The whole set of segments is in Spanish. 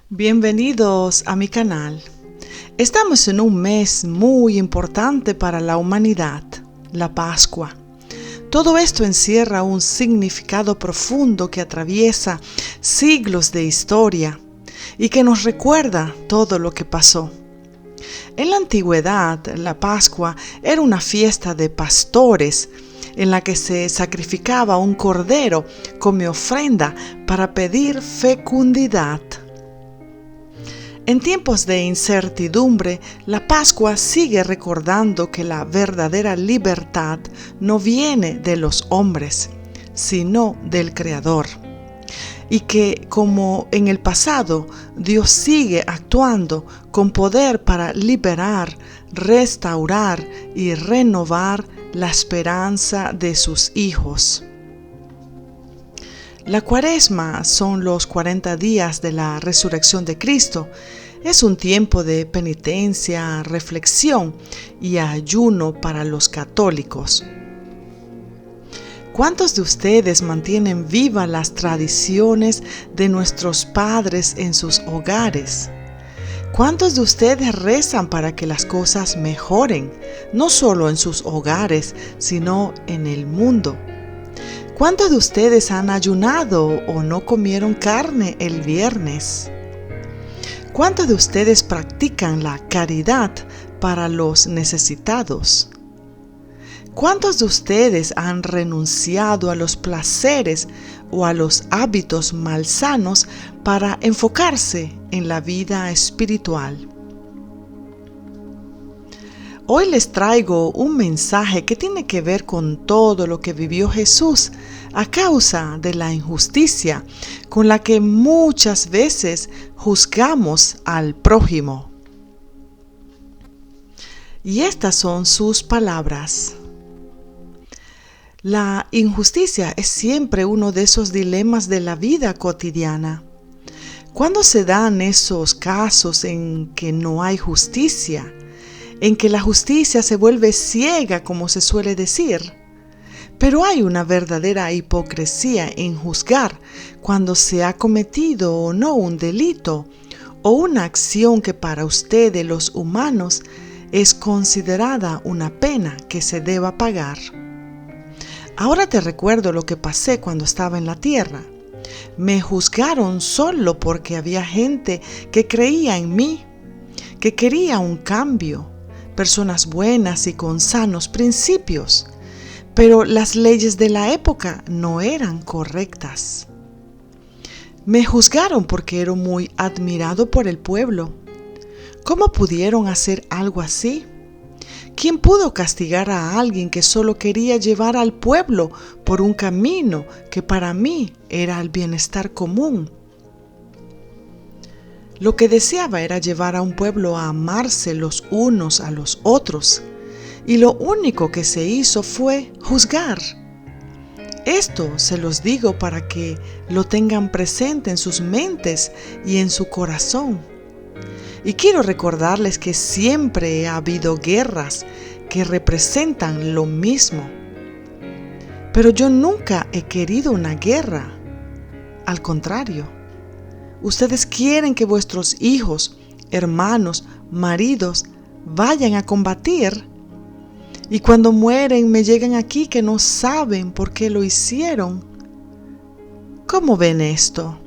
Bienvenidos a mi canal. Estamos en un mes muy importante para la humanidad, la Pascua. Todo esto encierra un significado profundo que atraviesa siglos de historia y que nos recuerda todo lo que pasó. En la antigüedad, la Pascua era una fiesta de pastores en la que se sacrificaba un cordero como ofrenda para pedir fecundidad. En tiempos de incertidumbre, la Pascua sigue recordando que la verdadera libertad no viene de los hombres, sino del Creador. Y que, como en el pasado, Dios sigue actuando con poder para liberar, restaurar y renovar la esperanza de sus hijos. La Cuaresma son los 40 días de la resurrección de Cristo. Es un tiempo de penitencia, reflexión y ayuno para los católicos. ¿Cuántos de ustedes mantienen vivas las tradiciones de nuestros padres en sus hogares? ¿Cuántos de ustedes rezan para que las cosas mejoren, no solo en sus hogares, sino en el mundo? ¿Cuántos de ustedes han ayunado o no comieron carne el viernes? ¿Cuántos de ustedes practican la caridad para los necesitados? ¿Cuántos de ustedes han renunciado a los placeres o a los hábitos malsanos para enfocarse en la vida espiritual? Hoy les traigo un mensaje que tiene que ver con todo lo que vivió Jesús a causa de la injusticia con la que muchas veces juzgamos al prójimo. Y estas son sus palabras. La injusticia es siempre uno de esos dilemas de la vida cotidiana. ¿Cuándo se dan esos casos en que no hay justicia? En que la justicia se vuelve ciega, como se suele decir. Pero hay una verdadera hipocresía en juzgar cuando se ha cometido o no un delito o una acción que para ustedes los humanos es considerada una pena que se deba pagar. Ahora te recuerdo lo que pasé cuando estaba en la tierra. Me juzgaron solo porque había gente que creía en mí, que quería un cambio. Personas buenas y con sanos principios, pero las leyes de la época no eran correctas. Me juzgaron porque era muy admirado por el pueblo. ¿Cómo pudieron hacer algo así? ¿Quién pudo castigar a alguien que solo quería llevar al pueblo por un camino que para mí era el bienestar común? Lo que deseaba era llevar a un pueblo a amarse los unos a los otros, y lo único que se hizo fue juzgar. Esto se los digo para que lo tengan presente en sus mentes y en su corazón. Y quiero recordarles que siempre ha habido guerras que representan lo mismo. Pero yo nunca he querido una guerra. Al contrario. Ustedes quieren que vuestros hijos, hermanos, maridos vayan a combatir y cuando mueren me llegan aquí que no saben por qué lo hicieron. ¿Cómo ven esto?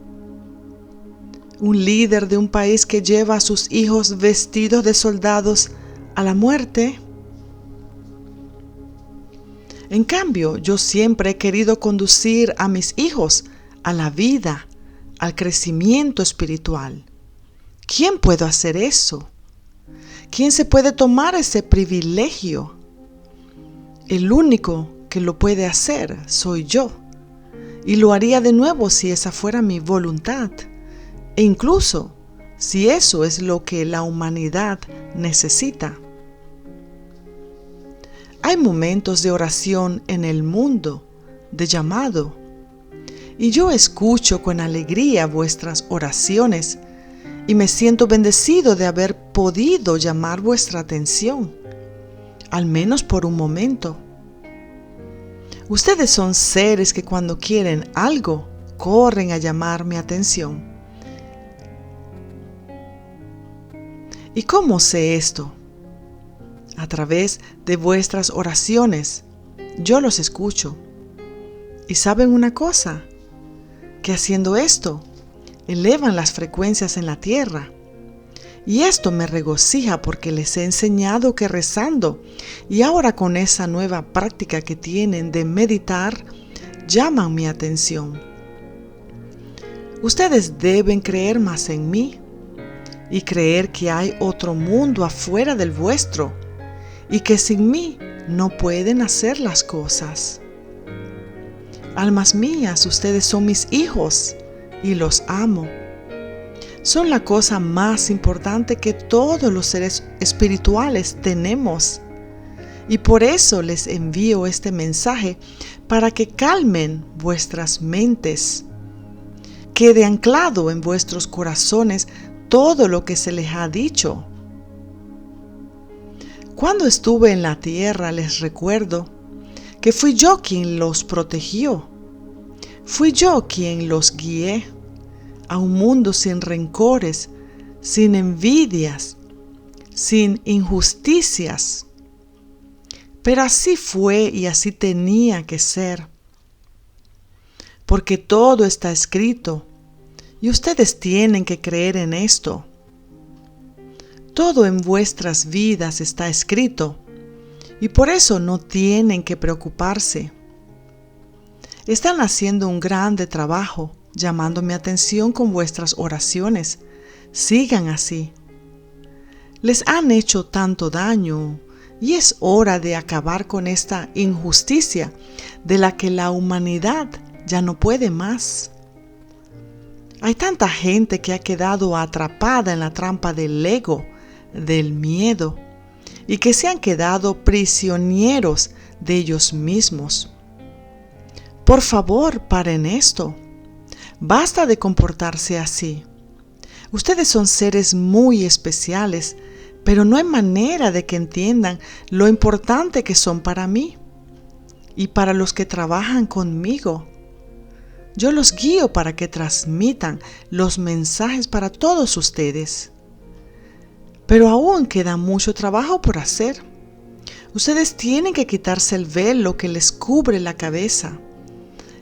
¿Un líder de un país que lleva a sus hijos vestidos de soldados a la muerte? En cambio, yo siempre he querido conducir a mis hijos a la vida, al crecimiento espiritual. ¿Quién puede hacer eso? ¿Quién se puede tomar ese privilegio? El único que lo puede hacer soy yo. Y lo haría de nuevo si esa fuera mi voluntad. E incluso si eso es lo que la humanidad necesita. Hay momentos de oración en el mundo, de llamado. Y yo escucho con alegría vuestras oraciones y me siento bendecido de haber podido llamar vuestra atención, al menos por un momento. Ustedes son seres que cuando quieren algo, corren a llamar mi atención. ¿Y cómo sé esto? A través de vuestras oraciones. Yo los escucho. ¿Y saben una cosa? Que haciendo esto, elevan las frecuencias en la tierra. Y esto me regocija porque les he enseñado que rezando y ahora con esa nueva práctica que tienen de meditar, llaman mi atención. Ustedes deben creer más en mí y creer que hay otro mundo afuera del vuestro y que sin mí no pueden hacer las cosas. Almas mías, ustedes son mis hijos y los amo. Son la cosa más importante que todos los seres espirituales tenemos. Y por eso les envío este mensaje para que calmen vuestras mentes. Quede anclado en vuestros corazones todo lo que se les ha dicho. Cuando estuve en la tierra, les recuerdo que fui yo quien los protegió. Fui yo quien los guié a un mundo sin rencores, sin envidias, sin injusticias. Pero así fue y así tenía que ser. Porque todo está escrito y ustedes tienen que creer en esto. Todo en vuestras vidas está escrito y por eso no tienen que preocuparse. Están haciendo un grande trabajo, llamando mi atención con vuestras oraciones. Sigan así. Les han hecho tanto daño y es hora de acabar con esta injusticia de la que la humanidad ya no puede más. Hay tanta gente que ha quedado atrapada en la trampa del ego, del miedo, y que se han quedado prisioneros de ellos mismos. Por favor, paren esto. Basta de comportarse así. Ustedes son seres muy especiales, pero no hay manera de que entiendan lo importante que son para mí y para los que trabajan conmigo. Yo los guío para que transmitan los mensajes para todos ustedes. Pero aún queda mucho trabajo por hacer. Ustedes tienen que quitarse el velo que les cubre la cabeza,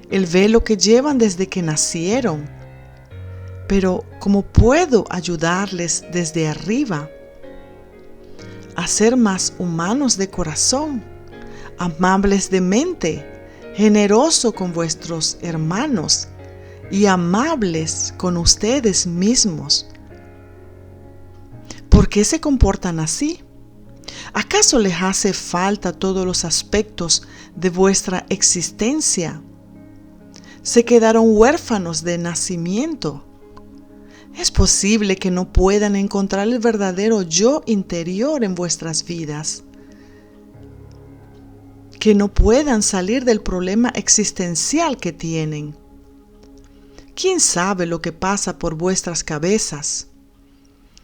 el velo que llevan desde que nacieron. Pero ¿cómo puedo ayudarles desde arriba a ser más humanos de corazón, amables de mente, generosos con vuestros hermanos y amables con ustedes mismos? ¿Por qué se comportan así? ¿Acaso les hace falta todos los aspectos de vuestra existencia? ¿Se quedaron huérfanos de nacimiento? Es posible que no puedan encontrar el verdadero yo interior en vuestras vidas, que no puedan salir del problema existencial que tienen. ¿Quién sabe lo que pasa por vuestras cabezas?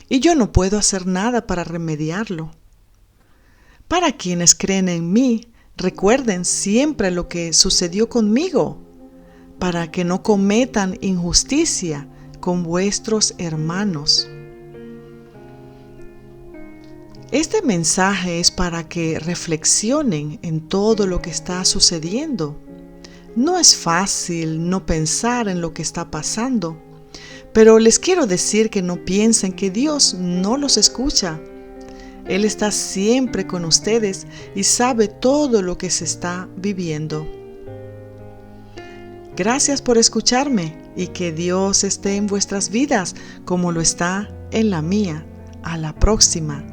Y yo no puedo hacer nada para remediarlo. Para quienes creen en mí, recuerden siempre lo que sucedió conmigo, para que no cometan injusticia con vuestros hermanos. Este mensaje es para que reflexionen en todo lo que está sucediendo. No es fácil no pensar en lo que está pasando, pero les quiero decir que no piensen que Dios no los escucha. Él está siempre con ustedes y sabe todo lo que se está viviendo. Gracias por escucharme y que Dios esté en vuestras vidas como lo está en la mía. A la próxima.